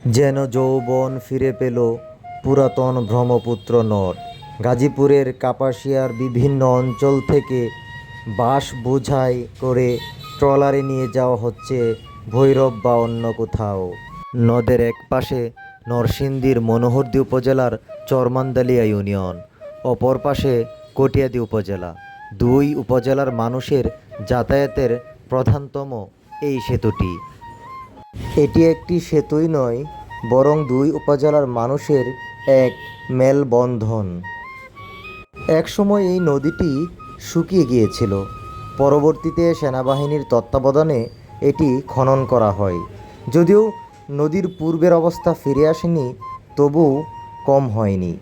যেন যৌবন ফিরে পেল পুরাতন ব্রহ্মপুত্র নদ। গাজীপুরের কাপাসিয়ার বিভিন্ন অঞ্চল থেকে বাঁশ বোঝাই করে ট্রলারে নিয়ে যাওয়া হচ্ছে ভৈরব বা অন্য কোথাও। নদের এক পাশে নরসিংদীর মনোহরদী উপজেলার চরমান্দালিয়া ইউনিয়ন, অপর পাশে কটিয়াদী উপজেলা। দুই উপজেলার মানুষের যাতায়াতের প্রধানতম এই সেতুটি। এটি একটি সেতুই নয়, বরং দুই উপজেলার মানুষের এক মেলবন্ধন। একসময় এই নদীটি শুকিয়ে গিয়েছিল। পরবর্তীতে সেনাবাহিনীর তত্ত্বাবধানে এটি খনন করা হয়। যদিও নদীর পূর্বের অবস্থা ফিরে আসেনি, তবু কম হয়নি।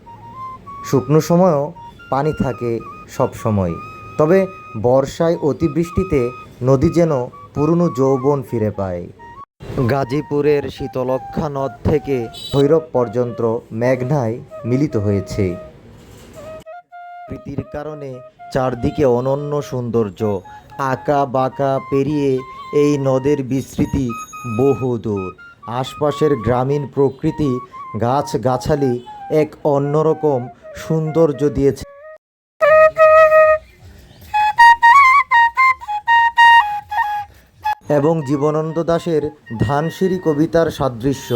শুকনো সময়ও পানি থাকে সব সময়, তবে বর্ষায় অতিবৃষ্টিতে নদী যেন পুরনো যৌবন ফিরে পায়। গাজীপুরের শীতলক্ষ্যা নদ থেকে ভৈরব পর্যন্ত মেঘনায় মিলিত হয়েছে। প্রকৃতির কারণে চারদিকে অনন্য সৌন্দর্য। আঁকা বাঁকা পেরিয়ে এই নদের বিস্তৃতি বহুদূর। আশপাশের গ্রামীণ প্রকৃতি, গাছগাছালি এক অন্যরকম সৌন্দর্য দিয়েছে এবং জীবনানন্দ দাশের ধানসিঁড়ি কবিতার সাদৃশ্য